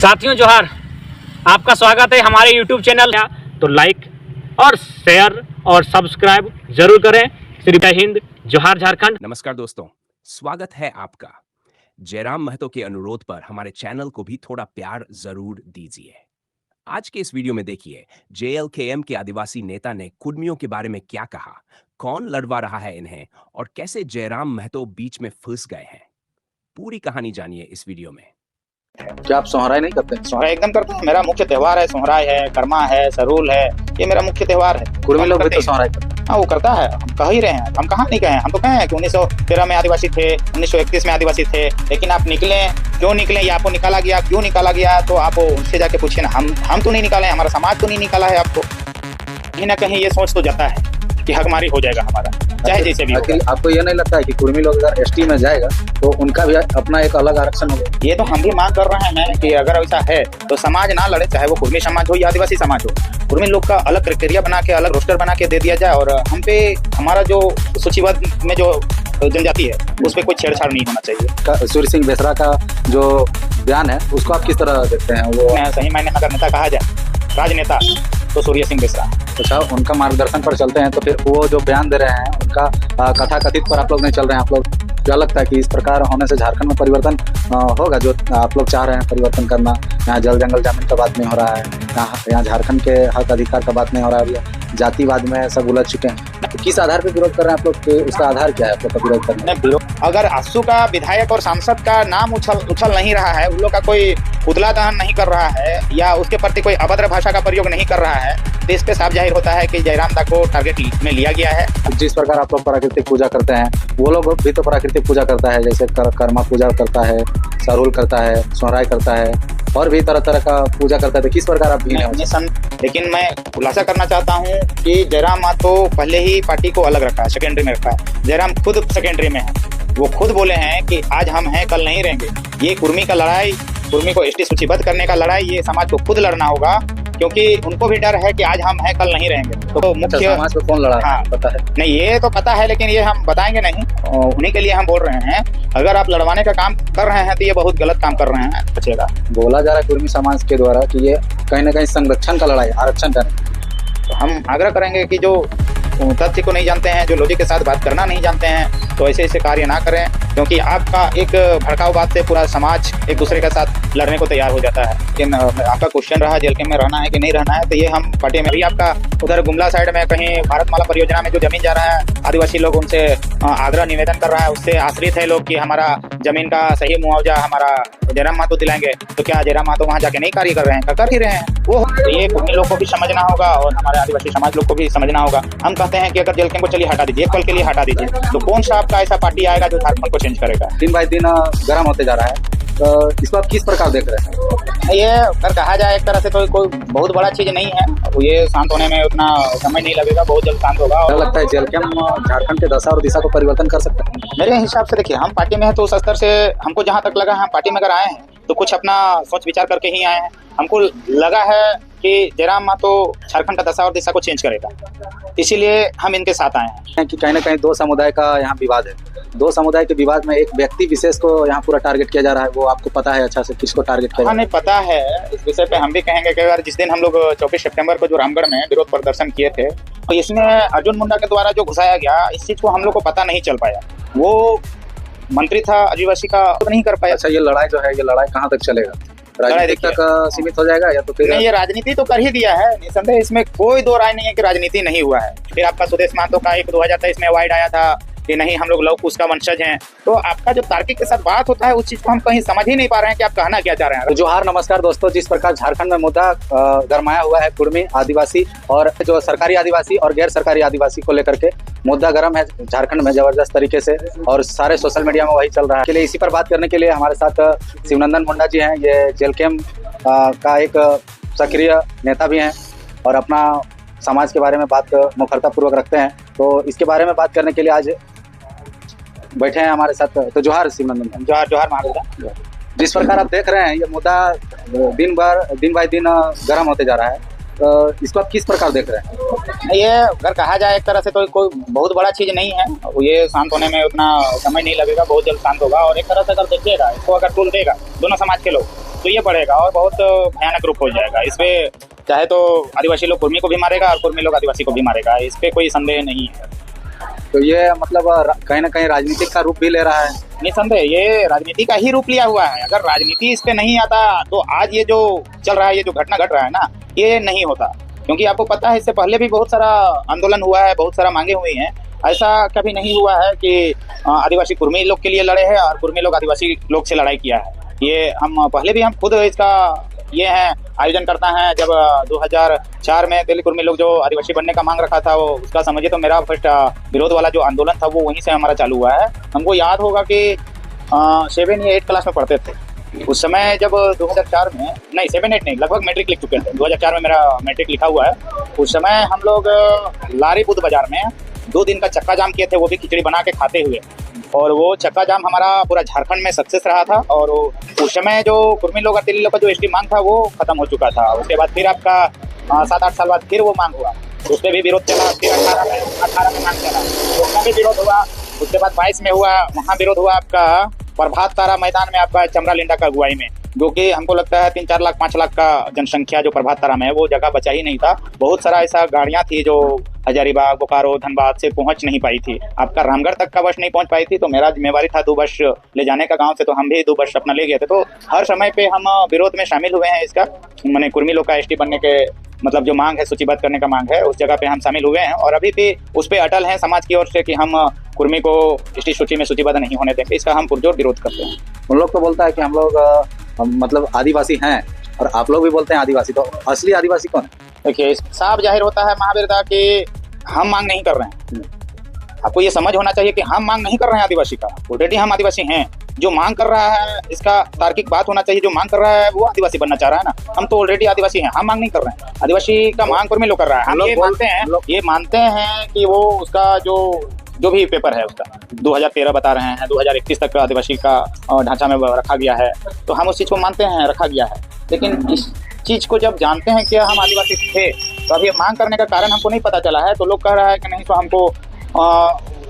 साथियों जोहार, आपका स्वागत है हमारे YouTube चैनल। तो लाइक और शेयर और सब्सक्राइब जरूर करें। श्री जय हिंद, जोहार झारखंड। नमस्कार दोस्तों, स्वागत है आपका। जयराम महतो के अनुरोध पर हमारे चैनल को भी थोड़ा प्यार जरूर दीजिए। आज के इस वीडियो में देखिए JLKM के आदिवासी नेता ने कुर्मियों के बारे में क्या कहा, कौन लड़वा रहा है इन्हें और कैसे जयराम महतो बीच में फंस गए हैं। पूरी कहानी जानिए इस वीडियो में। क्या आप सोहराय नहीं करते? सोहराय एकदम करते हैं। मेरा मुख्य त्योहार है, सोहराय है, कर्मा है, सरूल है, ये मेरा मुख्य त्योहार है। कुर्मी लोग भी तो सोहराय करते हैं। हाँ, वो करता है, हम कह ही रहे हैं। हम कहाँ नहीं कहे हैं, हम तो कहे हैं कि 1913 में आदिवासी थे, 1931 में आदिवासी थे, लेकिन आप निकले क्यों निकले, ये आपको निकाला गया क्यों निकाला गया, तो आप उनसे जाके पूछिए ना। हम तो नहीं निकाले, हमारा समाज तो नहीं निकाला है आपको। कहीं ना कहीं ये सोच तो जाता है कि हकमारी हो जाएगा हमारा, चाहे जैसे भी। आपको ये नहीं लगता है कि कुर्मी लोग अगर ST में जाएगा तो उनका भी अपना एक अलग आरक्षण होगा? ये तो हम भी मांग कर रहे हैं कि अगर ऐसा है तो समाज ना लड़े, चाहे वो कुर्मी समाज हो या आदिवासी समाज हो। कुर्मी लोग का अलग क्राइटेरिया बना के, अलग रोस्टर बना के दे दिया जाए और हम पे हमारा जो सूचीबद्ध में जो जनजाति है उस पर कोई छेड़छाड़ नहीं होना चाहिए। सूर्य सिंह बेसरा का जो बयान है उसको आप किस तरह देखते हैं? वो सही मायने में अगर नेता कहा जाए, राजनेता, तो सूर्य सिंह बेसरा। अच्छा, उनका मार्गदर्शन पर चलते हैं तो फिर वो जो बयान दे रहे हैं उनका कथा कथित पर आप लोग नहीं चल रहे हैं। आप लोग क्या लगता है कि इस प्रकार होने से झारखंड में परिवर्तन होगा जो आप लोग चाह रहे हैं परिवर्तन करना? यहाँ जल जंगल जमीन का बात नहीं हो रहा है, यहाँ झारखंड के हक अधिकार का बात नहीं हो रहा है, जातिवाद में सब उलझ चुके हैं। तो किस आधार पर विरोध कर रहे हैं आप लोग? उसका आधार क्या है आप लोग का विरोध करने? अगर आंसू का विधायक और सांसद का नाम उछल नहीं रहा है, उन लोग का कोई पुतला दहन नहीं कर रहा है या उसके प्रति कोई अभद्र भाषा का प्रयोग नहीं कर रहा है, तो इस पे साफ जाहिर होता है कि जयराम दा को टारगेट में लिया गया है। जिस प्रकार आप लोग प्राकृतिक पूजा करते हैं, वो लोग भी तो प्राकृतिक पूजा करता है, जैसे कर्मा पूजा करता है, सरूल करता है, सोहराय करता है और भी तरह तरह का पूजा करता है। तो किस प्रकार आप लेकिन मैं खुलासा करना चाहता हूँ कि जयराम महतो पहले ही पार्टी को अलग रखा है, सेकेंडरी में रखा है। जयराम खुद सेकेंडरी में है। वो खुद बोले हैं कि आज हम हैं कल नहीं रहेंगे। ये कुर्मी का लड़ाई, कुर्मी को ST सूचीबद्ध करने का लड़ाई, ये समाज को खुद लड़ना होगा, क्योंकि उनको भी डर है कि आज हम हैं कल नहीं रहेंगे। तो मुख्य समाज को कौन लड़ा? हाँ, पता है? नहीं, ये तो पता है, लेकिन ये हम बताएंगे नहीं। उन्हीं के लिए हम बोल रहे हैं। अगर आप लड़वाने का काम कर रहे हैं तो ये बहुत गलत काम कर रहे हैं, बचेगा। बोला जा रहा है कुर्मी समाज के द्वारा कि ये कहीं ना कहीं संरक्षण का लड़ाई, आरक्षण का नहीं। तो हम आग्रह करेंगे कि जो तथ्य को नहीं जानते हैं, जो लॉजिक के साथ बात करना नहीं जानते हैं, तो ऐसे कार्य ना करें, क्योंकि आपका एक भड़काऊ बात से पूरा समाज एक दूसरे के साथ लड़ने को तैयार हो जाता है। लेकिन आपका क्वेश्चन रहा JLKM में रहना है कि नहीं रहना है, तो ये हम पार्टी में भी आपका उधर गुमला साइड में कहीं भारतमाला परियोजना में जो जमीन जा रहा है, आदिवासी लोग उनसे आग्रह निवेदन कर रहा है, उससे आश्रित है लोग कि हमारा जमीन का सही मुआवजा हमारा जयराम महतो दिलाएंगे। तो क्या जयराम महतो वहाँ जाके नहीं कार्य कर रहे हैं? कर ही रहे हैं वो। तो ये कुर्मी लोग को भी समझना होगा और हमारे आदिवासी समाज लोग को भी समझना होगा। हम कहते हैं कि अगर JLKM को चलिए हटा दीजिए, एक पल के लिए हटा दीजिए, तो कौन सा आपका ऐसा पार्टी आएगा जो झारखंड को चेंज करेगा? दिन बाय दिन गर्म होते जा रहा है, तो इसको आप किस प्रकार देख रहे हैं? ये अगर कहा जाए एक तरह से तो कोई बहुत बड़ा चीज नहीं है। ये शांत होने में उतना समय नहीं लगेगा, बहुत जल्द शांत होगा। और लगता है JLKM झारखंड के दशा और दिशा को परिवर्तन कर सकता है? मेरे हिसाब से देखिए, हम पार्टी में है तो उस स्तर से हमको जहाँ तक लगा, हम पार्टी में अगर आए हैं तो कुछ अपना सोच विचार करके ही आए हैं। हमको लगा है कि जयराम महतो झारखंड का दशा और दिशा को चेंज करेगा, इसीलिए हम इनके साथ आए हैं। कि कहीं ना कहीं दो समुदाय का यहाँ विवाद है, दो समुदाय के विवाद में एक व्यक्ति विशेष को यहाँ पूरा टारगेट किया जा रहा है। वो आपको पता है अच्छा से किसको टारगेट किया? हाँ, नहीं पता है। इस विषय पे हम भी कहेंगे कि अगर जिस दिन हम लोग 24 सितंबर को जो रामगढ़ में विरोध प्रदर्शन किए थे, तो इसमें अर्जुन मुंडा के द्वारा जो घुसाया गया, इस चीज को हम लोग को पता नहीं चल पाया। वो मंत्री था आदिवासी का, तो नहीं कर पाया। अच्छा, ये लड़ाई जो है, ये लड़ाई कहाँ तक चलेगा? राजनीति तक सीमित हो जाएगा या तो फिर? नहीं, ये राजनीति तो कर ही दिया है, निसंदेह, इसमें कोई दो राय नहीं है कि राजनीति नहीं हुआ है। फिर आपका सुदेश महतो का एक 2023 में अवार्ड आया था कि नहीं हम लोग लव कुश का वंशज हैं। तो आपका जो तार्किक के साथ बात होता है, उस चीज को हम कहीं समझ ही नहीं पा रहे हैं कि आप कहना क्या चाह रहे हैं। तो जोहार, नमस्कार दोस्तों। जिस प्रकार झारखंड में मुद्दा गरमाया हुआ है कुर्मी आदिवासी और जो सरकारी आदिवासी और गैर सरकारी आदिवासी को लेकर के मुद्दा गर्म है झारखंड में जबरदस्त तरीके से, और सारे सोशल मीडिया में वही चल रहा है। के लिए इसी पर बात करने के लिए हमारे साथ शिवनंदन मुंडा जी हैं। ये JLKM का एक सक्रिय नेता भी हैं और अपना समाज के बारे में बात मुखरता पूर्वक रखते हैं। तो इसके बारे में बात करने के लिए आज बैठे हैं हमारे साथ। तो जोहार शिवनंदन। जोहार जोहार महाराज। जिस प्रकार आप देख रहे हैं, ये मुद्दा दिन बाय दिन गर्म होते जा रहा है, इसको आप किस प्रकार देख रहे हैं? ये अगर कहा जाए एक तरह से तो कोई बहुत बड़ा चीज नहीं है। ये शांत होने में उतना समय नहीं लगेगा, बहुत जल्द शांत होगा। और एक तरह से अगर देखिएगा, इसको अगर टूल देगा दोनों समाज के लोग, तो ये बढ़ेगा और बहुत भयानक रूप हो जाएगा। इस पे चाहे तो आदिवासी लोग कुर्मी को भी मारेगा और कुर्मी लोग आदिवासी को भी मारेगा, इस पे कोई संदेह नहीं है। तो ये मतलब कहीं ना कहीं राजनीतिक का रूप भी ले रहा है। निसंदेह ये राजनीति का ही रूप लिया हुआ है। अगर राजनीति इस पे नहीं आता तो आज ये जो चल रहा है, ये जो घटना घट रहा है ना, ये नहीं होता। क्योंकि आपको पता है इससे पहले भी बहुत सारा आंदोलन हुआ है, बहुत सारा मांगे हुई हैं। ऐसा कभी नहीं हुआ है कि आदिवासी कुर्मी लोग के लिए लड़े हैं और कुर्मी लोग आदिवासी लोग से लड़ाई किया है। ये हम पहले भी हम खुद इसका ये है आयोजन करता है। जब 2004 में दिल्ली कुर्मी लोग जो आदिवासी बनने का मांग रखा था, वो उसका समझिए तो मेरा फर्स्ट विरोध वाला जो आंदोलन था वो वहीं से हमारा चालू हुआ है। हमको याद होगा कि 7 या 8 क्लास में पढ़ते थे उस समय, जब 2004 में नहीं 7-8 नहीं, लगभग मैट्रिक लिख चुके थे। 2004 में मेरा मैट्रिक लिखा हुआ है। उस समय हम लोग लारी बुद्ध बाजार में 2 दिन का चक्का जाम किए थे, वो भी खिचड़ी बना के खाते हुए। और वो चक्का जाम हमारा पूरा झारखंड में सक्सेस रहा था। और उस समय जो कुर्मी लोग और तेली लोग का जो एसटी मांग था वो खत्म हो चुका था। उसके बाद फिर आपका 7-8 साल बाद फिर वो मांग हुआ, उस पर भी विरोध चला। फिर 18 में मांग चला, उसमें भी विरोध हुआ। उसके बाद 22 में हुआ, वहाँ विरोध हुआ आपका प्रभात तारा मैदान में, आपका चमरा लिंडा का अगुवाई में, जो कि हमको लगता है 3-4 लाख 5 लाख का जनसंख्या जो प्रभात तारा में है, वो जगह बचा ही नहीं था। बहुत सारा ऐसा गाड़ियां थी जो हजारीबाग, बोकारो, धनबाद से पहुंच नहीं पाई थी। आपका रामगढ़ तक का बस नहीं पहुंच पाई थी। तो मेरा जिम्मेवारी था 2 बस ले जाने का गांव से, तो हम भी 2 बस अपना ले गए थे। तो हर समय पे हम विरोध में शामिल हुए हैं इसका, मैंने कुर्मी लोग का एसटी बनने के मतलब जो मांग है, सूचीबद्ध करने का मांग है, उस जगह पे हम शामिल हुए हैं। और अभी भी उस पर अटल हैं समाज की ओर से कि हम कुर्मी को एसटी सूची में सूचीबद्ध नहीं होने देंगे। इसका हम पुरजोर विरोध करते हैं। उन लोग तो बोलता है कि हम लोग मतलब आदिवासी हैं, और आप लोग भी बोलते हैं आदिवासी। तो असली आदिवासी कौन है? देखिए साफ जाहिर होता है महावीर दा कि हम मांग नहीं कर रहे हैं। आपको ये समझ होना चाहिए कि हम मांग नहीं कर रहे हैं आदिवासी का, ऑलरेडी हम आदिवासी हैं। जो मांग कर रहा है इसका तार्किक बात होना चाहिए, जो मांग कर रहा है वो आदिवासी बनना चाह रहा है ना। हम तो ऑलरेडी आदिवासी हैं, हम मांग नहीं कर रहे हैं। आदिवासी का मांग कुर्मी लोग कर रहा है। हम ये मानते हैं कि वो उसका जो भी पेपर है उसका 2013 बता रहे हैं, 2031 तक आदिवासी का ढांचा में रखा गया है। तो हम उस चीज़ को मानते हैं, रखा गया है। लेकिन इस चीज़ को जब जानते हैं कि हम आदिवासी थे, तो अभी मांग करने का कारण हमको नहीं पता चला है। तो लोग कह रहा है कि नहीं, तो हमको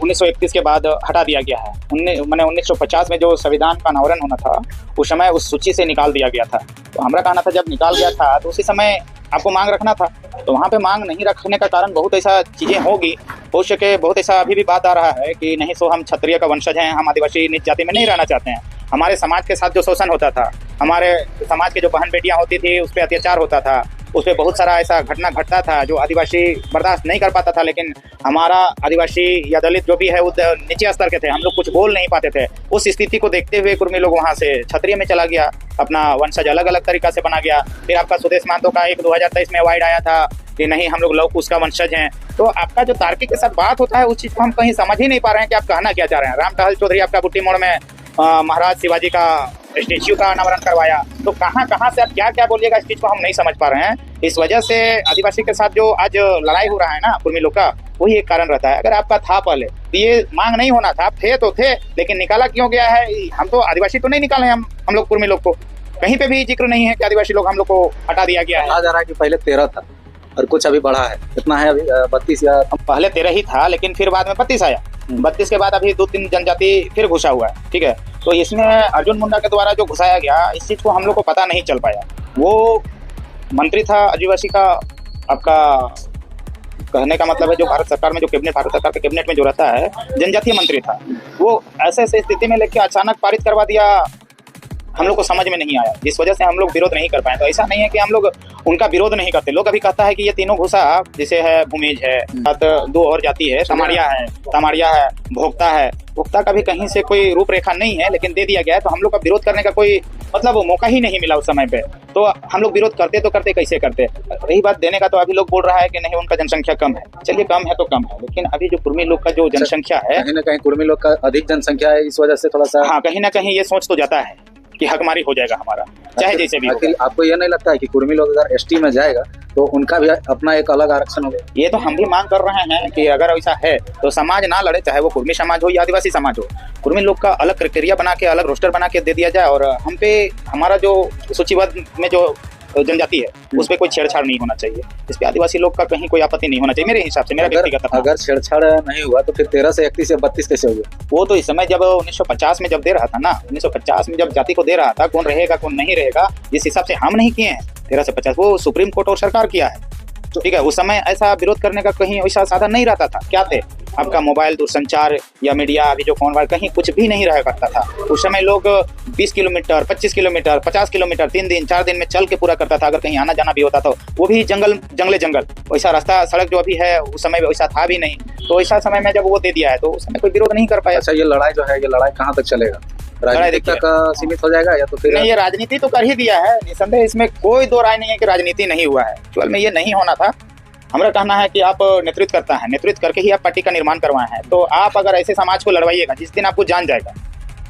1931 के बाद हटा दिया गया है। 1950 में जो संविधान का अनावरण होना था, उस समय उस सूची से निकाल दिया गया था। तो हमारा कहना था जब निकाल गया था तो उसी समय आपको मांग रखना था। तो वहाँ पे मांग नहीं रखने का कारण बहुत ऐसा चीज़ें होगी, हो सके बहुत ऐसा अभी भी बात आ रहा है कि नहीं सो हम क्षत्रिय का वंशज हैं, हम आदिवासी नीच जाति में नहीं रहना चाहते हैं। हमारे समाज के साथ जो शोषण होता था, हमारे समाज के जो बहन बेटियां होती थी उस पर अत्याचार होता था, उस पर बहुत सारा ऐसा घटना घटता था जो आदिवासी बर्दाश्त नहीं कर पाता था। लेकिन हमारा आदिवासी या दलित जो भी है वो नीचे स्तर के थे, हम लोग कुछ बोल नहीं पाते थे। उस स्थिति को देखते हुए कुर्मी लोग वहाँ से क्षत्रिय में चला गया, अपना वंशज अलग अलग तरीका से बना गया। फिर आपका स्वदेश महतो का एक 2023 में अवार्ड आया था कि नहीं हम लोग लव कुश का वंशज हैं। तो आपका जो तार्किक के साथ बात होता है उस चीज़ को हम कहीं समझ ही नहीं पा रहे हैं कि आप कहना क्या चाह रहे हैं। राम टहल चौधरी आपका बुट्टी मोड़ में महाराज शिवाजी का स्टेच्यू का अनावरण करवाया, तो कहाँ से आप क्या क्या बोलिएगा, इस चीज़ को हम नहीं समझ पा रहे हैं। इस वजह से आदिवासी के साथ जो आज लड़ाई हो रहा है ना कुर्मी लोग का, वही एक कारण रहता है। अगर आपका था पहले तो ये मांग नहीं होना था, आप थे तो थे, लेकिन निकाला क्यों गया है? हम तो आदिवासी तो नहीं निकाले हम लोग कुर्मी लोग को, कहीं पे भी जिक्र नहीं है कि आदिवासी लोग हम लोग को हटा दिया गया है। कहा जा रहा है कि पहले 13 था और कुछ अभी बढ़ा है, कितना है अभी? 32 या पहले 13 ही था, लेकिन फिर बाद में 32 आया। 32 के बाद अभी 2-3 जनजाति फिर घुसा हुआ है, ठीक है। तो इसमें अर्जुन मुंडा के द्वारा जो घुसाया गया, इस चीज़ को हम लोग को पता नहीं चल पाया। वो मंत्री था आदिवासी का, आपका कहने का मतलब है जो भारत सरकार में जो कैबिनेट, भारत सरकार के कैबिनेट में जो रहता है, जनजातीय मंत्री था। वो ऐसे स्थिति में लेके अचानक पारित करवा दिया, हम लोग को समझ में नहीं आया, जिस वजह से हम लोग विरोध नहीं कर पाए। तो ऐसा नहीं है कि हम लोग उनका विरोध नहीं करते। लोग अभी कहता है कि ये तीनों घुसा, जैसे है भूमिज है, 2 और जाति है, तमाड़िया है, भोक्ता है। भोक्ता का भी कहीं से कोई रूपरेखा नहीं है, लेकिन दे दिया गया है। तो हम लोग का विरोध करने का कोई मतलब मौका ही नहीं मिला उस समय पे। तो हम लोग विरोध करते तो करते कैसे करते। रही बात देने का, तो अभी लोग बोल रहा है कि नहीं उनका जनसंख्या कम है। चलिए कम है तो कम है, लेकिन अभी जो कुर्मी लोग का जो जनसंख्या है, कहीं ना कहीं कुर्मी लोग का अधिक जनसंख्या है, इस वजह से थोड़ा सा हाँ कहीं ना कहीं ये सोच तो जाता है कि हकमारी हो जाएगा हमारा, चाहे जैसे भी हो। आपको ये नहीं लगता है कि कुर्मी लोग अगर एसटी में जाएगा तो उनका भी अपना एक अलग आरक्षण होगा? ये तो हम भी मांग कर रहे हैं कि अगर ऐसा है तो समाज ना लड़े, चाहे वो कुर्मी समाज हो या आदिवासी समाज हो। कुर्मी लोग का अलग क्राइटेरिया बना के, अलग रोस्टर बना के दे दिया जाए, और हम पे हमारा जो सूचीबद्ध में जो जनजाति है उस पर कोई छेड़छाड़ नहीं होना चाहिए। इस पे आदिवासी लोग का कहीं कोई आपत्ति नहीं होना चाहिए मेरे हिसाब से, मेरा व्यक्तिगत। अगर छेड़छाड़ नहीं हुआ तो फिर 13 से 31 या 32 कैसे हो गया? वो तो इस समय जब 1950 में जब दे रहा था ना, 1950 में जब जाति को दे रहा था, कौन रहेगा कौन नहीं रहेगा, जिस हिसाब से हम नहीं किए हैं 13 से 50, वो सुप्रीम कोर्ट और सरकार किया है। ठीक है, उस समय ऐसा विरोध करने का कहीं वैसा साधन नहीं रहता था। क्या थे आपका मोबाइल, दूरसंचार या मीडिया, अभी जो फोन वाल कहीं कुछ भी नहीं रहा करता था। उस समय लोग 20 किलोमीटर, 25 किलोमीटर, 50 किलोमीटर 3 दिन 4 दिन में चल के पूरा करता था। अगर कहीं आना जाना भी होता था वो भी जंगल वैसा रास्ता सड़क जो अभी है उस समय वैसा था भी नहीं। तो ऐसा समय में जब वो दे दिया है तो उस समय कोई विरोध नहीं कर पाया। अच्छा, ये लड़ाई जो है ये लड़ाई कहाँ तक चलेगा? राजनीति तक सीमित हो जाएगा या तो फिर? नहीं, ये राजनीति तो कर ही दिया है निसंदेह, इसमें कोई दो राय नहीं है कि राजनीति नहीं हुआ है। एक्चुअल में ये नहीं होना था। हमारा कहना है कि आप नेतृत्व करता है, नेतृत्व करके ही आप पार्टी का निर्माण करवाए हैं, तो आप अगर ऐसे समाज को लड़वाइएगा जिस दिन आपको जान जाएगा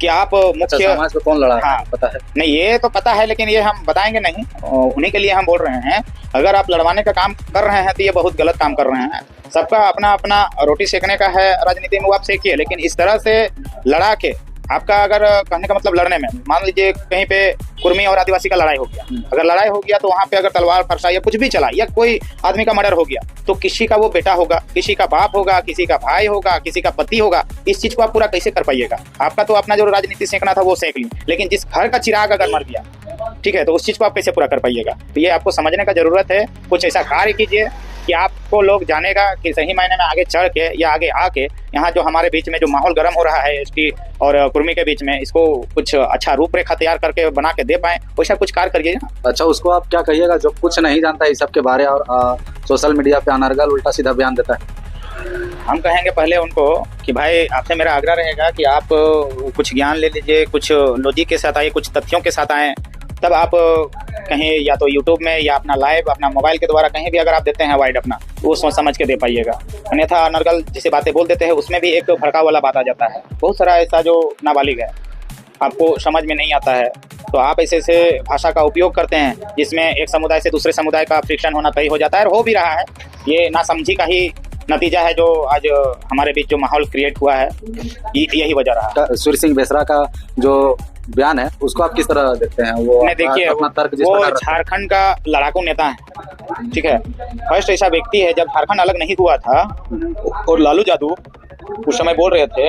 कि आप मुख्य समाज को कौन लड़ा है? हाँ पता है? नहीं, ये तो पता है लेकिन ये हम बताएंगे नहीं, उन्हीं के लिए हम बोल रहे हैं। अगर आप लड़वाने का काम कर रहे हैं तो ये बहुत गलत काम कर रहे हैं। सबका अपना अपना रोटी सेकने का है राजनीति में, वो आप सेकिए, लेकिन इस तरह से लड़ा के आपका अगर कहने का मतलब लड़ने में, मान लीजिए कहीं पे कुर्मी और आदिवासी का लड़ाई हो गया, अगर लड़ाई हो गया तो वहां पे अगर तलवार फरसा या कुछ भी चला या कोई आदमी का मर्डर हो गया तो किसी का वो बेटा होगा, किसी का बाप होगा, किसी का भाई होगा, किसी का पति होगा। इस चीज को आप पूरा कैसे कर पाइएगा? आपका तो अपना जो राजनीति सेकना था वो सेक ली, लेकिन जिस घर का चिराग अगर मर गया, ठीक है, तो उस चीज को आप कैसे पूरा कर पाइएगा? तो ये आपको समझने का जरूरत है। कुछ ऐसा कार्य कीजिए कि आपको लोग जानेगा कि सही मायने में आगे चढ़ के या आगे आके यहाँ जो हमारे बीच में जो माहौल गर्म हो रहा है एसटी और कुर्मी के बीच में, इसको कुछ अच्छा रूपरेखा तैयार करके बना के दे पाए, वैसा कुछ कार्य करिए ना। अच्छा, उसको आप क्या कहिएगा जो कुछ नहीं जानता इस सब के बारे और सोशल मीडिया पे अनर्गल उल्टा सीधा बयान देता है? हम कहेंगे पहले उनको कि भाई आपसे मेरा आग्रह रहेगा कि आप कुछ ज्ञान ले लीजिए, कुछ लॉजिक के साथ आइए, कुछ तथ्यों के साथ आए, तब आप कहीं या तो यूट्यूब में या अपना लाइव अपना मोबाइल के द्वारा कहीं भी अगर आप देते हैं वाइड अपना, तो वो सोच समझ के दे पाइएगा। अन्यथा अनर्गल जिसे बातें बोल देते हैं उसमें भी एक भड़काव वाला बात आ जाता है। बहुत सारा ऐसा जो नाबालिग है आपको समझ में नहीं आता है, तो आप ऐसे भाषा का उपयोग करते हैं जिसमें एक समुदाय से दूसरे समुदाय का फ्रिक्शन होना तय हो जाता है और हो भी रहा है। ये नासमझी का ही नतीजा है जो आज हमारे बीच जो माहौल क्रिएट हुआ है, यही वजह रहा। सूर्य सिंह बेसरा का जो बयान है उसको आप किस तरह देखते हैं? वो देखिए, अपना तर्क जिस वो प्रकार झारखंड का लड़ाकू नेता है, ठीक है। फर्स्ट ऐसा व्यक्ति है, जब झारखंड अलग नहीं हुआ था और लालू यादव उस समय बोल रहे थे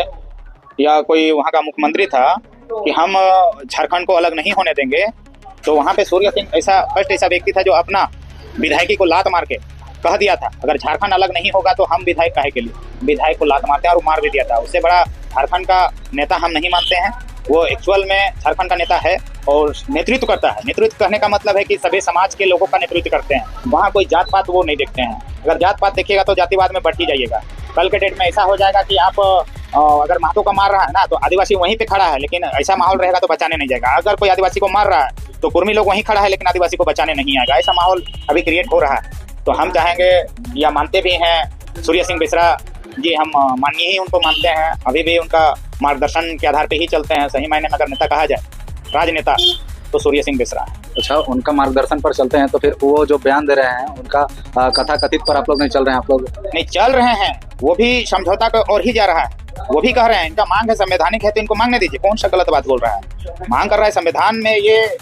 या कोई वहाँ का मुख्यमंत्री था कि हम झारखंड को अलग नहीं होने देंगे, तो वहाँ पे सूर्य सिंह ऐसा व्यक्ति था जो अपना विधायकी को लात मार के कह दिया था अगर झारखंड अलग नहीं होगा तो हम विधायक काहे के लिए, विधायक को लात मारते हैं और मार भी दिया था। उससे बड़ा झारखंड का नेता हम नहीं मानते हैं। वो एक्चुअल में झारखंड का नेता है और नेतृत्व करता है। नेतृत्व करने का मतलब है कि सभी समाज के लोगों का नेतृत्व करते हैं, वहाँ कोई जात पात वो नहीं देखते हैं। अगर जात पात देखिएगा तो जातिवाद में बढ़ ही जाइएगा। कल के डेट में ऐसा हो जाएगा कि आप अगर महतो का मार रहा है ना तो आदिवासी वहीं पे खड़ा है, लेकिन ऐसा माहौल रहेगा तो बचाने नहीं जाएगा। अगर कोई आदिवासी को मार रहा है तो कुर्मी लोग वहीं खड़ा है लेकिन आदिवासी को बचाने नहीं आएगा। ऐसा माहौल अभी क्रिएट हो रहा है। तो हम चाहेंगे या मानते भी हैं सूर्य सिंह बेसरा जी, हम माननीय ही उनको मानते हैं, अभी भी उनका मार्गदर्शन के आधार पे ही चलते हैं। सही मायने में अगर नेता कहा जाए, राजनेता, तो सूर्य सिंह बेसरा है। अच्छा, उनका मार्गदर्शन पर चलते हैं तो फिर वो जो बयान दे रहे हैं उनका कथा कथित पर आप लोग नहीं चल रहे हैं? आप लोग नहीं चल रहे हैं, वो भी समझौता का और ही जा रहा है। वो भी कह रहे हैं इनका मांग है, संवैधानिक है तो इनको मांगने दीजिए। कौन सा गलत बात बोल रहा है? मांग कर रहा है संविधान में, ये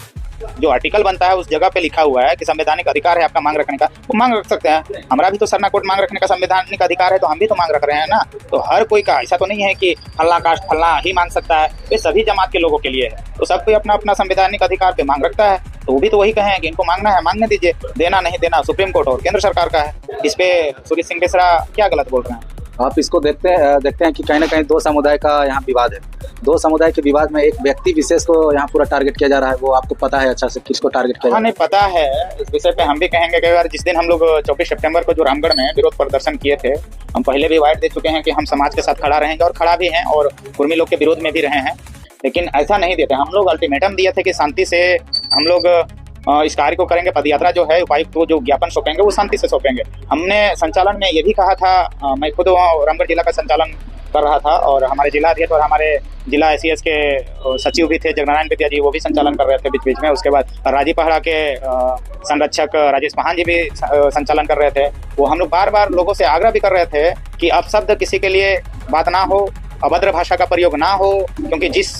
जो आर्टिकल बनता है उस जगह पे लिखा हुआ है कि संवैधानिक अधिकार है आपका मांग रखने का, वो मांग रख सकते हैं। हमारा भी तो सरना कोर्ट मांग रखने का संवैधानिक अधिकार है, तो हम भी तो मांग रख रहे हैं ना। तो हर कोई का ऐसा तो नहीं है कि फल्ला कास्ट फल्ला ही मांग सकता है, ये सभी जमात के लोगों के लिए है। तो सब कोई अपना अपना संवैधानिक अधिकार पे मांग रखता है, तो वो भी तो वही कहे कि इनको मांगना है, मांगने दीजिए। देना नहीं देना सुप्रीम कोर्ट और केंद्र सरकार का है। इस पे सूर्य सिंह बेसरा क्या गलत बोल रहे हैं? आप इसको देखते हैं कि कहीं ना कहीं दो समुदाय का यहाँ विवाद है। दो समुदाय के विवाद में एक व्यक्ति विशेष को यहाँ पूरा टारगेट किया जा रहा है, वो आपको पता है अच्छा से किसको टारगेट किया? हाँ, नहीं पता है। इस विषय पे हम भी कहेंगे कि अगर जिस दिन हम लोग 24 सितंबर को जो रामगढ़ में विरोध प्रदर्शन किए थे, हम पहले भी वाइट दे चुके हैं कि हम समाज के साथ खड़ा रहेंगे और खड़ा भी हैं और कुर्मी लोग के विरोध में भी रहे हैं। लेकिन ऐसा नहीं देते हम लोग। अल्टीमेटम दिए थे कि शांति से हम लोग इस कार्य को करेंगे। पदयात्रा जो है, उपायुक्त को जो ज्ञापन सौंपेंगे वो शांति से सौंपेंगे। हमने संचालन में ये भी कहा था, मैं खुद रामगढ़ जिला का संचालन कर रहा था और हमारे जिला अध्यक्ष और हमारे जिला SES के सचिव भी थे जगनारायण विद्या जी, वो भी संचालन कर रहे थे बीच बीच में। उसके बाद राजी पहाड़ा के संरक्षक राजेश महान जी भी संचालन कर रहे थे। वो हम लोग बार बार लोगों से आग्रह भी कर रहे थे कि अपशब्द किसी के लिए बात ना हो, अभद्र भाषा का प्रयोग ना हो, क्योंकि जिस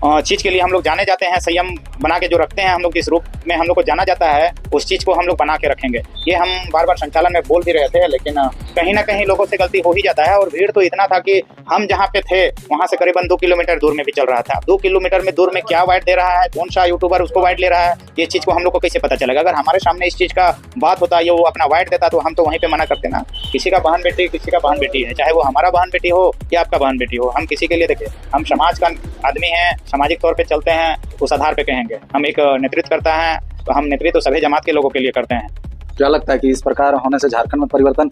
चीज़ के लिए हम लोग जाने जाते हैं, संयम बना के जो रखते हैं हम लोग, जिस रूप में हम लोग को जाना जाता है उस चीज़ को हम लोग बना के रखेंगे। ये हम बार बार संचालन में बोल भी रहे थे, लेकिन कहीं ना कहीं लोगों से गलती हो ही जाता है। और भीड़ तो इतना था कि हम जहाँ पे थे वहाँ से करीबन 2 किलोमीटर दूर में भी चल रहा था। 2 किलोमीटर में दूर में क्या वाइट दे रहा है, कौन सा यूट्यूबर उसको वाइट ले रहा है, ये चीज़ को हम लोग को कैसे पता चलेगा? अगर हमारे सामने इस चीज़ का बात होता, ये वो अपना वाइट देता, तो हम तो वहीं पे मना करते ना। किसी का बहन बेटी किसी का बहन बेटी है, चाहे वो हमारा बहन बेटी हो या आपका बहन बेटी हो, हम किसी के लिए देखिए, हम समाज का आदमी हैं, सामाजिक तौर पे चलते हैं, उस आधार पे कहेंगे। हम एक नेतृत्व करता है तो हम नेतृत्व सभी जमात के लोगों के लिए करते हैं। क्या लगता है कि इस प्रकार होने से झारखंड में परिवर्तन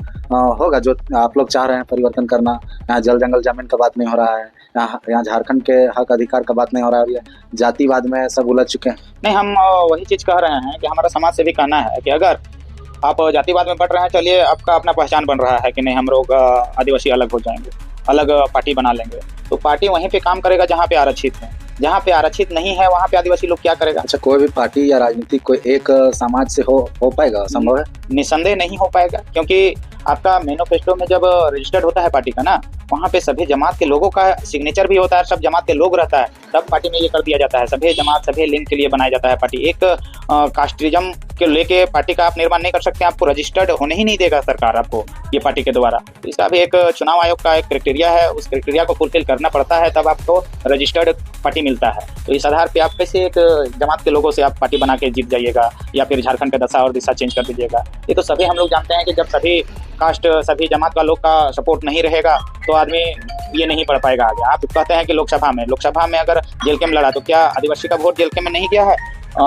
होगा, जो आप लोग चाह रहे हैं परिवर्तन करना? यहाँ जल जंगल जमीन का बात नहीं हो रहा है, यहाँ झारखंड के हक अधिकार का बात नहीं हो रहा है, जातिवाद में सब उलझ चुके हैं। नहीं, हम वही चीज़ कह रहे हैं कि हमारा समाज से भी कहना है कि अगर आप जातिवाद में बढ़ रहे हैं, चलिए आपका अपना पहचान बन रहा है कि नहीं हम लोग आदिवासी अलग हो जाएंगे, अलग पार्टी बना लेंगे, तो पार्टी वहीं पे काम करेगा जहाँ पे आरक्षित है। जहाँ पे आरक्षित नहीं है वहाँ पे आदिवासी लोग क्या करेगा? अच्छा, कोई भी पार्टी या राजनीति कोई एक समाज से हो पाएगा? संभव है? निसंदेह नहीं हो पाएगा, क्योंकि आपका मैनिफेस्टो में जब रजिस्टर्ड होता है पार्टी का ना, वहाँ पे सभी जमात के लोगों का सिग्नेचर भी होता है, सब जमात के लोग रहता है, तब पार्टी में ये कर दिया जाता है। सभी जमात सभी लिंक के लिए बनाया जाता है पार्टी। एक कास्टिज्म के लेके पार्टी का आप निर्माण नहीं कर सकते, आपको रजिस्टर्ड होने ही नहीं देगा सरकार आपको ये पार्टी के द्वारा। तो इसका भी एक चुनाव आयोग का एक क्राइटेरिया है, उस क्राइटेरिया को फुलफिल करना पड़ता है, तब आपको रजिस्टर्ड पार्टी मिलता है। तो इस आधार पे आप कैसे एक जमात के लोगों से आप पार्टी बना के जीत जाइएगा या फिर झारखंड का दशा और दिशा चेंज कर दीजिएगा? ये तो सभी हम लोग जानते हैं कि जब सभी कास्ट सभी जमात का लोग का सपोर्ट नहीं रहेगा तो आदमी ये नहीं बढ़ पाएगा आगे। आप कहते हैं कि लोकसभा में अगर जेल में लड़ा तो क्या आदिवासी का वोट जेल में नहीं गया है?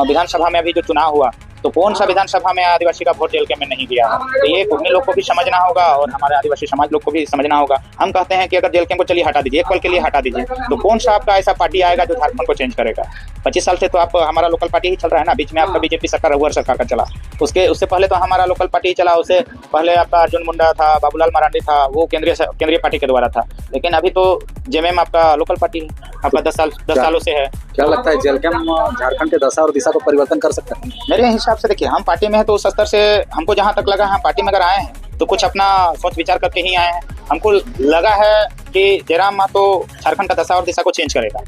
विधानसभा में अभी जो चुनाव हुआ तो कौन सा विधानसभा में आदिवासी का वोट जेल में नहीं गया है? तो ये कुर्मी लोग को भी समझना होगा और हमारे आदिवासी समाज लोग को भी समझना होगा। हम कहते हैं कि अगर जेल को चलिए हटा दीजिए, एक पल के लिए हटा दीजिए, तो कौन सा आपका ऐसा पार्टी आएगा जो झारखंड को चेंज करेगा? 25 साल से तो आप हमारा लोकल पार्टी ही चल रहा है ना, बीच में आपका बीजेपी सरकार रघुवर सरकार का चला, उससे पहले तो हमारा लोकल पार्टी ही चला, उससे पहले आपका अर्जुन मुंडा था, बाबूलाल मरांडी था, वो केंद्रीय पार्टी के द्वारा था। लेकिन अभी तो जेएमएम आपका लोकल पार्टी आपका 10 सालों से है। क्या लगता है जेल कैम्प झारखंड के दशा और दिशा को परिवर्तन कर सकता है? मेरे हिसाब से देखिए, हम पार्टी में है तो उस स्तर से हमको जहाँ तक लगा, हम पार्टी में अगर आए हैं तो कुछ अपना सोच विचार करके ही आए हैं। हमको लगा है कि जयराम महतो झारखंड का दशा और दिशा को चेंज करेगा,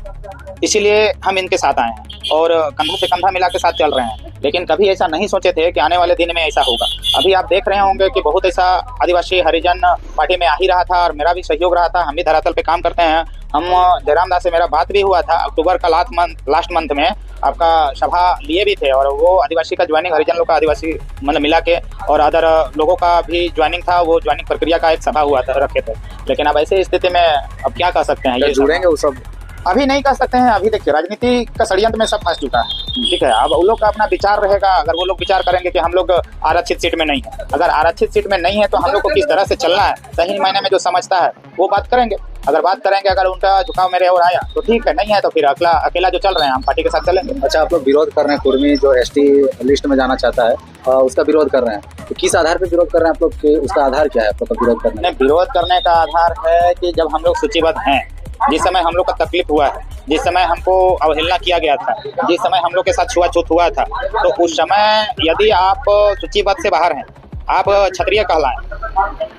इसीलिए हम इनके साथ आए हैं और कंधा से कंधा मिला के साथ चल रहे हैं। लेकिन कभी ऐसा नहीं सोचे थे कि आने वाले दिन में ऐसा होगा। अभी आप देख रहे होंगे कि बहुत ऐसा आदिवासी हरिजन पार्टी में आ ही रहा था और मेरा भी सहयोग रहा था। हम भी धरातल पे काम करते हैं। हम जयराम दास से मेरा बात भी हुआ था, अक्टूबर का लास्ट मंथ में आपका सभा लिए भी थे और वो आदिवासी का ज्वाइनिंग, हरिजन लोग का आदिवासी मतलब मिला के और अदर लोगों का भी ज्वाइनिंग था, वो ज्वाइनिंग प्रक्रिया का एक सभा हुआ था, रखे थे। लेकिन अब ऐसे स्थिति में अब क्या कह सकते हैं, ये जुड़ेंगे वो सब अभी नहीं कर सकते हैं। अभी देखिए, राजनीति का षड्यंत्र में सब फंस चुका है, ठीक है। अब उन लोग का अपना विचार रहेगा। अगर वो लोग विचार करेंगे कि हम लोग आरक्षित सीट में नहीं है, अगर आरक्षित सीट में नहीं है तो हम लोग को किस तरह से चलना है, सही मायने में जो समझता है वो बात करेंगे। अगर बात करेंगे, अगर उनका झुकाव मेरे और आया तो ठीक है, नहीं है तो फिर अकेला जो चल रहे हैं हम पार्टी के साथ चलेंगे। अच्छा, आप लोग विरोध कर रहे हैं, कुर्मी जो एसटी लिस्ट में जाना चाहता है उसका विरोध कर रहे हैं, तो किस आधार पे विरोध कर रहे हैं आप लोग? उसका आधार क्या है आप लोग का विरोध करने? नहीं, विरोध करने का आधार है कि जब हम लोग सूचीबद्ध हैं, जिस समय हम लोग का तकलीफ हुआ है, जिस समय हमको अवहेलना किया गया था, जिस समय हम लोग के साथ छुआछूत हुआ था, तो उस समय यदि आप सूचीबद्ध से बाहर हैं, आप क्षत्रिय कहलाएं,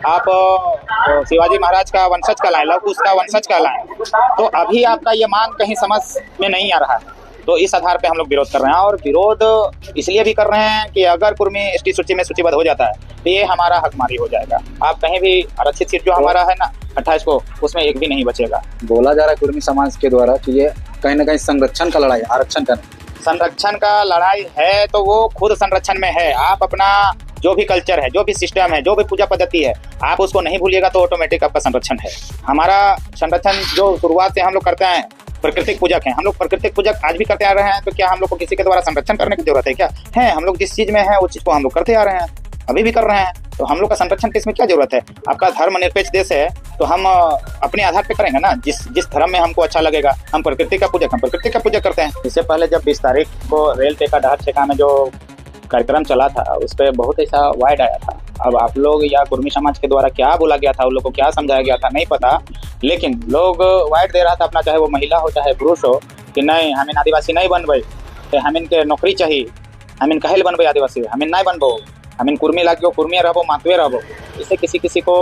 आप शिवाजी महाराज का वंशज कहलाएं, लव कुश का वंशज कहलाएं, तो अभी आपका ये मांग कहीं समझ में नहीं आ रहा है। तो इस आधार पे हम लोग विरोध कर रहे हैं और विरोध इसलिए भी कर रहे हैं कि अगर कुर्मी एसटी सूची में सूचीबद्ध हो जाता है तो ये हमारा हकमारी हो जाएगा। आप कहीं भी आरक्षित सीट जो हमारा है ना 28 को, उसमें एक भी नहीं बचेगा। बोला जा रहा है कुर्मी समाज के द्वारा कि ये कहीं ना कहीं संरक्षण का लड़ाई, आरक्षण का संरक्षण का लड़ाई है, तो वो खुद संरक्षण में है। आप अपना जो भी कल्चर है, जो भी सिस्टम है, जो भी पूजा पद्धति है, आप उसको नहीं भूलिएगा तो ऑटोमेटिक आपका संरक्षण है। हमारा संरक्षण जो शुरुआत से हम लोग करते हैं, प्राकृतिक पूजक हैं हम लोग, प्राकृतिक पूजक आज भी करते आ रहे हैं। तो क्या हम लोग को किसी के द्वारा संरक्षण करने की जरूरत है क्या? है, हम लोग जिस चीज में है उस चीज को हम लोग करते आ रहे हैं, अभी भी कर रहे हैं। तो हम लोग का संरक्षण किसमें क्या जरूरत है? आपका धर्मनिरपेक्ष देश है तो हम अपने आधार पे करेंगे ना, जिस धर्म में हमको अच्छा लगेगा। हम प्रकृति का पूजक करते हैं। इससे पहले जब 20 तारीख को रेल टेका डहर छेका में जो कार्यक्रम चला था, उस पर बहुत ऐसा वाइड आया था। अब आप लोग या कुर्मी समाज के द्वारा क्या बोला गया था, उन लोग को क्या समझाया गया था नहीं पता, लेकिन लोग वाइड दे रहा था अपना, चाहे वो महिला हो चाहे पुरुष हो, कि नहीं हमें आदिवासी नहीं बनबे, हमें के नौकरी चाहिए, हमें कहल बनबे आदिवासी, हमें नहीं बनबो, हमें कुर्मी लागियो, कुर्मी रहबो, मातवे रहबो। इससे किसी को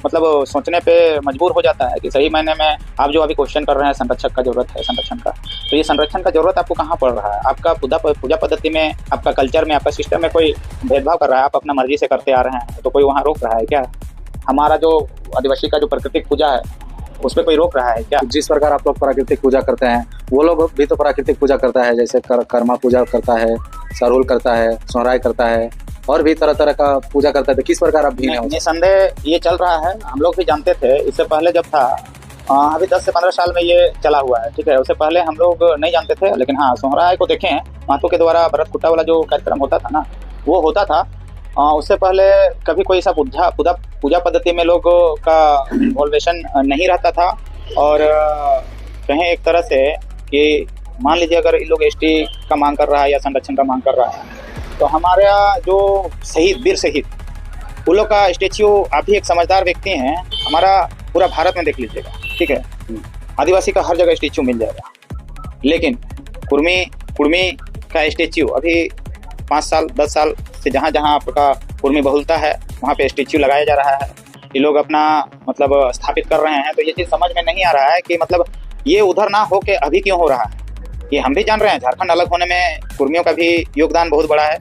मतलब सोचने पे मजबूर हो जाता है कि सही मायने में आप जो अभी क्वेश्चन कर रहे हैं संरक्षक का जरूरत है संरक्षण का, तो ये संरक्षण का जरूरत आपको कहाँ पड़ रहा है? आपका पूजा पद्धति में, आपका कल्चर में, आपका सिस्टम में कोई भेदभाव कर रहा है? आप अपना मर्जी से करते आ रहे हैं तो कोई वहाँ रोक रहा है क्या? हमारा जो आदिवासी का जो प्राकृतिक पूजा है उस पर कोई रोक रहा है क्या? जिस प्रकार आप लोग प्राकृतिक पूजा करते हैं वो लोग भी तो प्राकृतिक पूजा करता है, जैसे कर्मा पूजा करता है, सरूल करता है, सोहराय करता है और भी तरह तरह का पूजा करता है। तो किस प्रकार आप भिन्न है? निसंदेह ये चल रहा है, हम लोग भी जानते थे इससे पहले जब था, अभी 10 से 15 साल में ये चला हुआ है, ठीक है। उससे पहले हम लोग नहीं जानते थे, लेकिन हाँ सोहराय को देखें, महतो के द्वारा भरत कुट्टा वाला जो कार्यक्रम होता था ना, वो होता था। उससे पहले कभी कोई ऐसा पूजा पद्धति में लोगों का इन्वॉल्वेशन नहीं रहता था। और कहें एक तरह से कि मान लीजिए अगर इन लोग एसटी का मांग कर रहा है या संरक्षण का मांग कर रहा है, तो हमारा जो शहीद वीर शहीद उन लोग का स्टेच्यू, आप भी एक समझदार व्यक्ति हैं, हमारा पूरा भारत में देख लीजिएगा, ठीक है। आदिवासी का हर जगह स्टेच्यू मिल जाएगा, लेकिन कुर्मी का स्टेच्यू अभी 5 साल 10 साल से जहाँ जहाँ आपका कुर्मी बहुलता है वहाँ पे स्टेच्यू लगाया जा रहा है। ये लोग अपना मतलब स्थापित कर रहे हैं, तो ये चीज़ समझ में नहीं आ रहा है कि मतलब ये उधर ना हो के अभी क्यों हो रहा है। ये हम भी जान रहे हैं, झारखंड अलग होने में कुर्मियों का भी योगदान बहुत बड़ा है।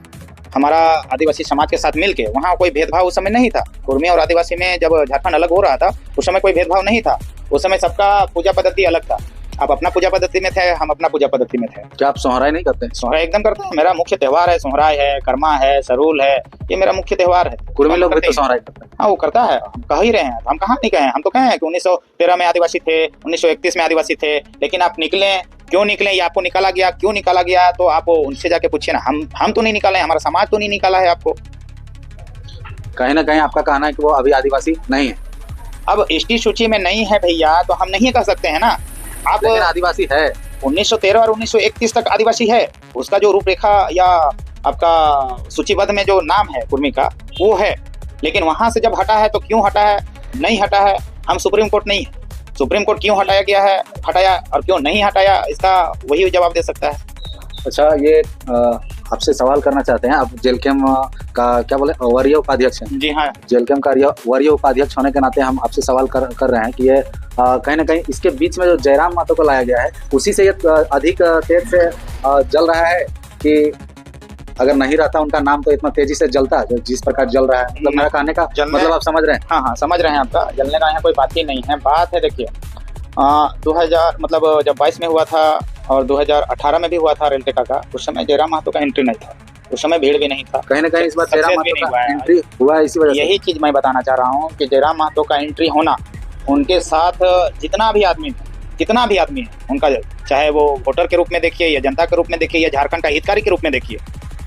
हमारा आदिवासी समाज के साथ मिलके, वहाँ कोई भेदभाव उस समय नहीं था। कुर्मी और आदिवासी में जब झारखंड अलग हो रहा था उस समय कोई भेदभाव नहीं था। उस समय सबका पूजा पद्धति अलग था। आप अपना पूजा पद्धति में थे, हम अपना पूजा पद्धति में थे। क्या आप सोहराय नहीं करते? सोहराय एकदम करते हैं, मेरा मुख्य त्योहार है। सोहराय है, कर्मा है, सरूल है, ये मेरा मुख्य त्योहार है। कुर्मी लोग भी तो सोहराय करते हैं। हाँ वो करता है, हम कह ही रहे हैं, हम कहाँ नहीं कहे, हम तो कहे हैं कि 1913 में आदिवासी थे, 1931 में आदिवासी थे, लेकिन आप निकले क्यों निकले, ये आपको निकाला गया, क्यों निकाला गया, तो आप उनसे जाके पूछिए ना। हम तो नहीं निकाले, हमारा समाज तो नहीं निकाला है आपको। कहीं ना कहीं आपका कहना है कि वो अभी आदिवासी नहीं है। अब एसटी सूची में नहीं है भैया, तो हम नहीं कह सकते हैं ना। आप आदिवासी है, 1913 और 1931 तक आदिवासी है, उसका जो रूपरेखा या आपका सूचीबद्ध में जो नाम है कुर्मी का वो है। लेकिन वहां से जब हटा है तो क्यों हटा है, नहीं हटा है, हम सुप्रीम कोर्ट नहीं है। सुप्रीम कोर्ट क्यों हटाया और क्यों नहीं हटाया, इसका वही जवाब दे सकता है। अच्छा, ये आपसे सवाल करना चाहते हैं, आप जेलकेम का क्या बोले वरीय उपाध्यक्ष हैं? जी हाँ, जेलकेम का वरीय उपाध्यक्ष होने के नाते हम आपसे सवाल कर रहे हैं कि ये कहीं ना कहीं इसके बीच में जो जयराम महतो को लाया गया है उसी से ये अधिक तेज से जल रहा है कि अगर नहीं रहता उनका नाम तो इतना तेजी से जलता जो जिस प्रकार जल रहा है। मतलब मेरा कहने का मतलब आप समझ रहे हैं? हाँ समझ रहे हैं। आपका जलने का यहाँ कोई बात ही नहीं है। बात है देखिए 2000 मतलब जब 22 में हुआ था और 2018 में भी हुआ था रेलटेका का, उस समय जयराम महतो का एंट्री नहीं था, उस समय भीड़ भी नहीं था। कहीं ना कहीं इस बार जयराम महतो का एंट्री हुआ है, इसी वजह से यही चीज मैं बताना चाह रहा हूँ कि जयराम महतो का एंट्री होना, उनके साथ जितना भी आदमी है उनका, चाहे वो वोटर के रूप में देखिए या जनता के रूप में देखिए या झारखंड का हितकारी के रूप में देखिए,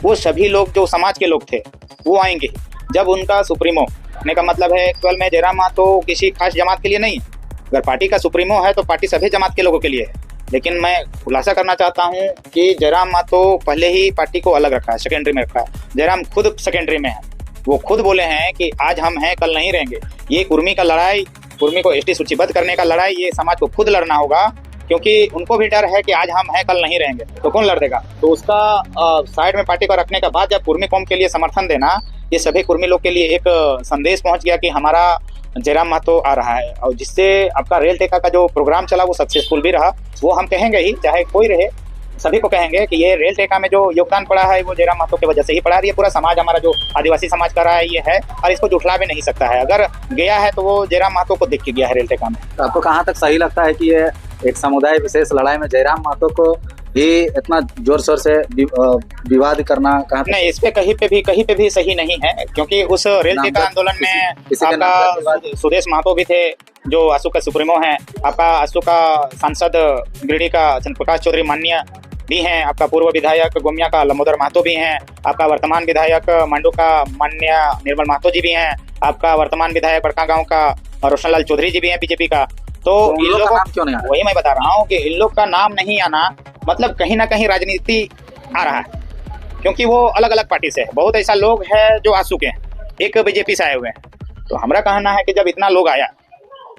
वो सभी लोग जो समाज के लोग थे वो आएंगे। जब उनका सुप्रीमो होने का मतलब है केवल में जयराम महतो किसी खास जमात के लिए नहीं, अगर पार्टी का सुप्रीमो है तो पार्टी सभी जमात के लोगों के लिए है। लेकिन मैं खुलासा करना चाहता हूं कि जयराम महतो पहले ही पार्टी को अलग रखा है, सेकेंडरी में रखा है। जयराम खुद सेकेंडरी में है, वो खुद बोले हैं कि आज हम हैं कल नहीं रहेंगे। ये कुर्मी का लड़ाई, कुर्मी को एसटी सूचीबद्ध करने का लड़ाई, ये समाज को खुद लड़ना होगा, क्योंकि उनको भी डर है कि आज हम हैं कल नहीं रहेंगे, तो कौन लड़ देगा। तो उसका साइड में पार्टी को रखने के बाद जब कुर्मी कौम के लिए समर्थन देना, ये सभी कुर्मी लोग के लिए एक संदेश पहुंच गया कि हमारा जयराम महतो आ रहा है। और जिससे आपका रेल टेका का जो प्रोग्राम चला वो सक्सेसफुल भी रहा। वो हम कहेंगे ही, चाहे कोई रहे, सभी को कहेंगे कि ये रेल टेका में जो योगदान पड़ा है वो जयराम महतो की वजह से ही पड़ा है। ये पूरा समाज हमारा जो आदिवासी समाज का रहा है ये है, और इसको जुटला भी नहीं सकता है। अगर गया है तो वो जयराम महतो को देख के गया है रेल टेका में। तो आपको कहाँ तक सही लगता है कि ये एक समुदाय विशेष लड़ाई में जयराम महतो को भी इतना जोर शोर से विवाद करना कहाँ तक? नहीं, इस पे कहीं पे भी सही नहीं है, क्योंकि उस रेल टेका आंदोलन में आपका सुदेश महतो भी थे जो आसू का सुप्रीमो है, आपका आसू का सांसद गिरिडीह का चंद्रप्रकाश चौधरी माननीय भी हैं, आपका पूर्व विधायक गोमिया का लंबोदर महतो भी हैं, आपका वर्तमान विधायक मांडू का माननीय निर्मल महतो जी भी हैं, आपका वर्तमान विधायक बड़का गांव का रोशनलाल चौधरी जी भी हैं बीजेपी का। तो इन लोगों का नाम क्यों नहीं आ रहा? वही मैं बता रहा हूँ कि इन लोग का नाम नहीं आना मतलब कहीं ना कहीं राजनीति आ रहा है, क्योंकि वो अलग अलग पार्टी से है। बहुत ऐसा लोग है जो आसू के हैं, एक बीजेपी से आए हुए हैं। तो हमारा कहना है कि जब इतना लोग आया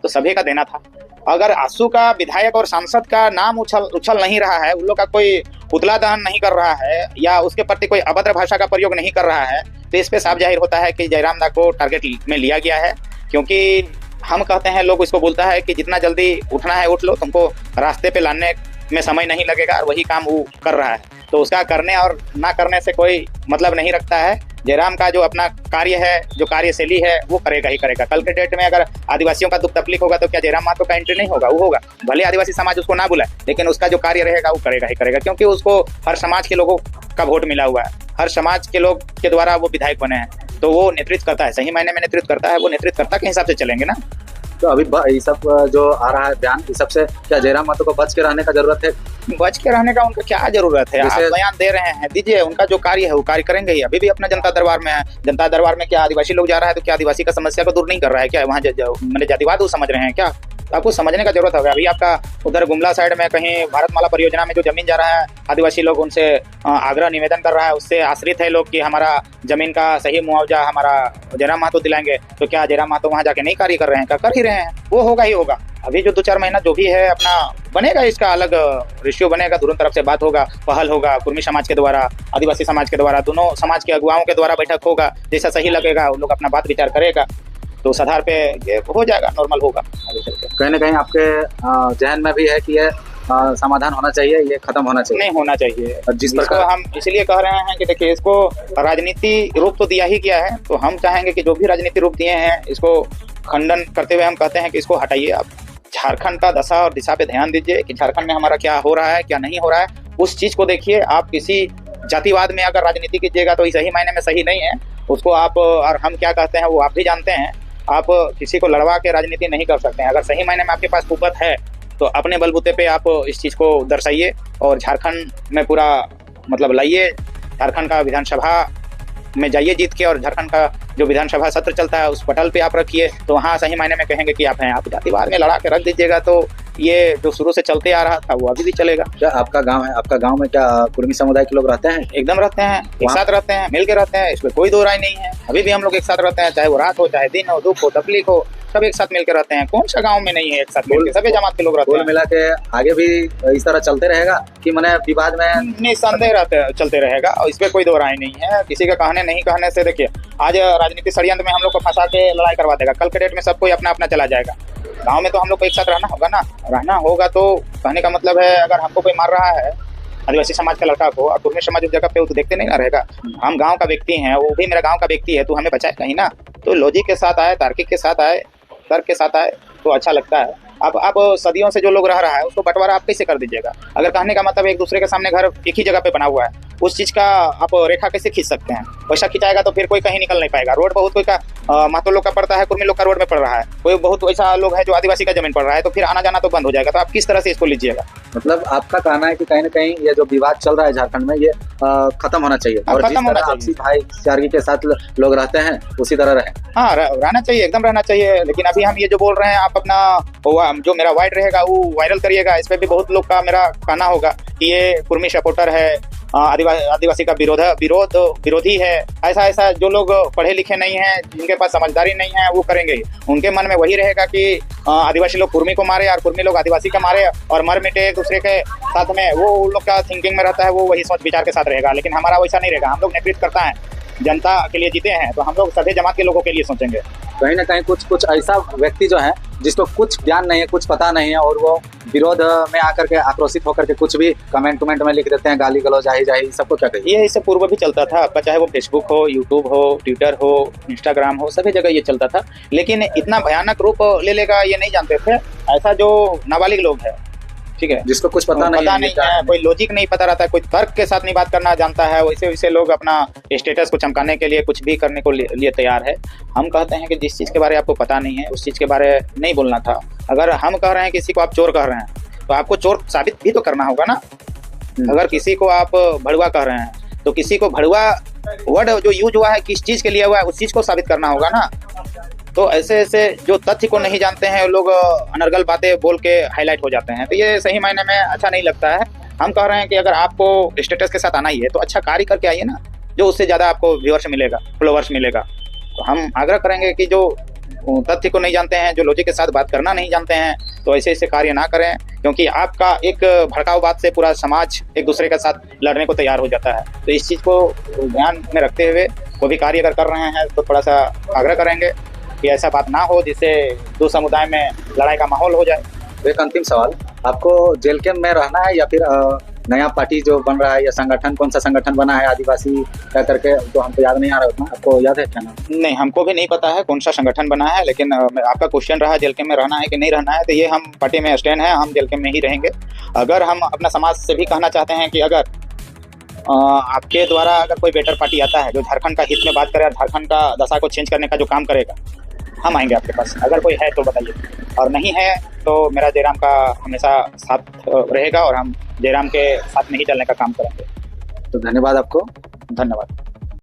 तो सभी का देना था। अगर आसू का विधायक और सांसद का नाम उछल नहीं रहा है, उन लोग का कोई पुतला दहन नहीं कर रहा है या उसके प्रति कोई अभद्र भाषा का प्रयोग नहीं कर रहा है, तो इस पे साफ जाहिर होता है कि जयराम दा को टारगेट में लिया गया है। क्योंकि हम कहते हैं, लोग इसको बोलता है कि जितना जल्दी उठना है उठ लो, तुमको रास्ते पे लाने में समय नहीं लगेगा, और वही काम वो कर रहा है। तो उसका करने और ना करने से कोई मतलब नहीं रखता है। जयराम का जो अपना कार्य है, जो कार्यशैली है, वो करेगा ही करेगा। कल के डेट में अगर आदिवासियों का दुख तकलीफ होगा तो क्या जयराम महतो का एंट्री नहीं होगा? वो होगा। भले आदिवासी समाज उसको ना बुलाए, लेकिन उसका जो कार्य रहेगा वो करेगा ही करेगा, क्योंकि उसको हर समाज के लोगों का वोट मिला हुआ है। हर समाज के लोग के द्वारा वो विधायक बने हैं, तो वो नेतृत्व करता है, सही मायने में नेतृत्व करता है। वो नेतृत्वकर्ता के हिसाब से चलेंगे ना। तो अभी ये सब जो आ रहा है बयान, इस सब से क्या जयराम महतो को बच के रहने का जरूरत है? बच के रहने का उनका क्या जरूरत है? आप बयान दे रहे हैं, दीजिए। उनका जो कार्य है वो कार्य करेंगे ही। अभी भी अपना जनता दरबार में है। जनता दरबार में क्या आदिवासी लोग जा रहा है तो क्या आदिवासी का समस्या को दूर नहीं कर रहा है क्या? वहाँ मैंने जातिवाद वो समझ रहे हैं क्या? तो आपको समझने का जरूरत होगा। अभी आपका उधर गुमला साइड में कहीं भारतमाला परियोजना में जो जमीन जा रहा है, आदिवासी लोग उनसे आग्रह निवेदन कर रहा है, उससे आश्रित है लोग कि हमारा जमीन का सही मुआवजा हमारा जयराम महतो दिलाएंगे। तो क्या जयराम महतो वहाँ जाके नहीं कार्य कर रहे हैं? क्या कर ही रहे हैं? वो होगा ही होगा। अभी जो 2-4 महीना जो भी है अपना बनेगा, इसका अलग रेशियो बनेगा, दोनों तरफ से बात होगा, पहल होगा, कुर्मी समाज के द्वारा, आदिवासी समाज के द्वारा, दोनों समाज के अगुवाओं के द्वारा बैठक होगा। जैसा सही लगेगा वो लोग अपना बात विचार करेगा, तो उस आधार पे ये हो जाएगा, नॉर्मल होगा। कहीं ना कहीं आपके जहन में भी है कि ये समाधान होना चाहिए, ये खत्म होना चाहिए? नहीं होना चाहिए। जिस प्रकार हम इसलिए कह रहे हैं कि देखिए, इसको राजनीति रूप तो दिया ही गया है, तो हम चाहेंगे कि जो भी राजनीति रूप दिए हैं, इसको खंडन करते हुए हम कहते हैं कि इसको हटाइए। आप झारखंड का दशा और दिशा पे ध्यान दीजिए कि झारखंड में हमारा क्या हो रहा है, क्या नहीं हो रहा है, उस चीज को देखिए। आप किसी जातिवाद में अगर राजनीति कीजिएगा तो सही मायने में सही नहीं है। उसको आप, और हम क्या कहते हैं वो आप भी जानते हैं, आप किसी को लड़वा के राजनीति नहीं कर सकते हैं। अगर सही मायने में आपके पास कुवत है तो अपने बलबूते पे आप इस चीज़ को दर्शाइए और झारखंड में पूरा मतलब लाइए। झारखंड का विधानसभा में जाइए जीत के, और झारखंड का जो विधानसभा सत्र चलता है उस पटल पे आप रखिए, तो वहाँ सही मायने में कहेंगे कि आप हैं। आप जातिवाद में लड़ा के रख दीजिएगा तो ये जो शुरू से चलते आ रहा था वो अभी भी चलेगा। क्या आपका गांव है? आपका गांव में क्या कुर्मी समुदाय के लोग रहते हैं? एकदम रहते हैं, एक साथ रहते हैं, मिल के रहते हैं, इसमें कोई दो राय नहीं है। अभी भी हम लोग एक साथ रहते हैं, चाहे वो रात हो, चाहे दिन हो, दुख हो, तकलीफ हो, सब एक साथ मिलकर रहते हैं। कौन सा गांव में नहीं है एक साथ मिलकर? सभी जमात के लोग रहते हैं। मिला के आगे भी इस तरह चलते रहेगा कि मैंने विवाद में निसंदेह चलते रहेगा, और इसमें कोई दो राय नहीं है। किसी का कहने नहीं कहने से देखिए, आज राजनीतिक षड्यंत्र में हम लोग को फंसा के लड़ाई करवा देगा, कल के डेट में सब कोई अपना अपना चला जाएगा। गांव में तो हम लोग को एक साथ रहना होगा ना। रहना होगा तो कहने का मतलब है, अगर हमको कोई मार रहा है आदिवासी समाज का लड़का को, और कुर्मी समाज उस जगह पे वो तो देखते नहीं ना रहेगा। हम गांव का व्यक्ति हैं, वो भी मेरा गांव का व्यक्ति है, तो हमें बचाएगा ही ना। तो लॉजिक के साथ आए, तार्किक के साथ आए, तर्क के साथ आए तो अच्छा लगता है। अब सदियों से जो लोग रह रहा है उसको बंटवारा आप कैसे कर दीजिएगा? अगर कहने का मतलब एक दूसरे के सामने घर एक ही जगह पे बना हुआ है, उस चीज का आप रेखा कैसे खींच सकते हैं? वैसा खिंचाएगा तो फिर कोई कहीं निकल नहीं पाएगा। रोड बहुत कोई का महतो लोग का पड़ता है, कुर्मी लोग का रोड में पड़ रहा है, कोई बहुत ऐसा लोग है जो आदिवासी का जमीन पड़ रहा है, तो फिर आना जाना तो बंद हो जाएगा। तो आप किस तरह से इसको लीजिएगा? मतलब आपका कहना है कि कहीं ना कहीं ये जो विवाद चल रहा है झारखंड में, ये खत्म होना चाहिए, और जिस तरह आपसी भाईचारे के साथ लोग रहते हैं उसी तरह रहे। हाँ, रहना चाहिए, एकदम रहना चाहिए। लेकिन अभी हम ये जो बोल रहे हैं, आप अपना जो मेरा वाइड रहेगा वो वायरल करिएगा। इस पे भी बहुत लोग का मेरा कहना होगा कि ये कुर्मी सपोर्टर है, आदिवासी का विरोधी है। ऐसा जो लोग पढ़े लिखे नहीं हैं, जिनके पास समझदारी नहीं है, वो करेंगे ही। उनके मन में वही रहेगा कि आदिवासी लोग कुर्मी को मारे और कुर्मी लोग आदिवासी का मारे और मर मिटे एक दूसरे के साथ में। वो उन लोग का थिंकिंग में रहता है, वो वही सोच विचार के साथ रहेगा। लेकिन हमारा वैसा नहीं रहेगा। हम लोग नेतृत्व करता है, जनता के लिए जीते हैं, तो हम लोग सभी जमात के लोगों के लिए सोचेंगे। कहीं ना कहीं कुछ ऐसा व्यक्ति जो है जिसको कुछ ज्ञान नहीं है, कुछ पता नहीं है, और वो विरोध में आकर के आक्रोशित होकर के कुछ भी कमेंट में लिख देते हैं, गाली गलौज जाही सबको क्या कहिए? ये इससे पूर्व भी चलता था आपका, चाहे वो फेसबुक हो, यूट्यूब हो, ट्विटर हो, इंस्टाग्राम हो, सभी जगह ये चलता था। लेकिन इतना भयानक रूप ले लेगा ये नहीं जानते थे। ऐसा जो नाबालिग लोग है, ठीक है, जिसको कुछ पता नहीं है, कोई लॉजिक नहीं पता रहता है, कोई तर्क के साथ नहीं बात करना जानता है, वैसे लोग अपना स्टेटस को चमकाने के लिए कुछ भी करने को लिए तैयार है। हम कहते हैं कि जिस चीज़ के बारे में आपको पता नहीं है उस चीज़ के बारे में नहीं बोलना था। अगर हम कह रहे हैं किसी को आप चोर कह रहे हैं तो आपको चोर साबित भी तो करना होगा ना। अगर किसी को आप भड़ुआ कह रहे हैं तो किसी को भड़ुआ वर्ड जो यूज हुआ है किस चीज़ के लिए हुआ है उस चीज़ को साबित करना होगा ना। तो ऐसे जो तथ्य को नहीं जानते हैं लोग अनर्गल बातें बोल के हाईलाइट हो जाते हैं, तो ये सही मायने में अच्छा नहीं लगता है। हम कह रहे हैं कि अगर आपको स्टेटस के साथ आना ही है तो अच्छा कार्य करके आइए ना, जो उससे ज़्यादा आपको व्यूअर्स मिलेगा, फॉलोवर्स मिलेगा। तो हम आग्रह करेंगे कि जो तथ्य को नहीं जानते हैं, जो लॉजिक के साथ बात करना नहीं जानते हैं, तो ऐसे कार्य ना करें, क्योंकि आपका एक भड़काऊ बात से पूरा समाज एक दूसरे के साथ लड़ने को तैयार हो जाता है। तो इस चीज़ को ध्यान में रखते हुए कोई भी कार्य अगर कर रहे हैं तो थोड़ा सा आग्रह करेंगे कि ऐसा बात ना हो जिससे दो समुदाय में लड़ाई का माहौल हो जाए। एक अंतिम सवाल, आपको जेल कैंप में रहना है या फिर नया पार्टी जो बन रहा है या संगठन, कौन सा संगठन बना है आदिवासी क्या करके, तो हमको याद नहीं आ रहा उतना, आपको याद है क्या नाम? नहीं, हमको भी नहीं पता है कौन सा संगठन बना है, लेकिन आपका क्वेश्चन रहा जेल कैंप में रहना है कि नहीं रहना है, तो ये हम पार्टी में स्टैंड है, हम जेल कैंप में ही रहेंगे। अगर हम अपना समाज से भी कहना चाहते हैं कि अगर आपके द्वारा अगर कोई बेटर पार्टी आता है जो झारखंड का हित में बात करे और झारखंड का दशा को चेंज करने का जो काम करेगा, हम आएंगे आपके पास। अगर कोई है तो बताइए, और नहीं है तो मेरा जयराम का हमेशा साथ रहेगा और हम जयराम के साथ में ही चलने का काम करेंगे। तो धन्यवाद आपको। धन्यवाद।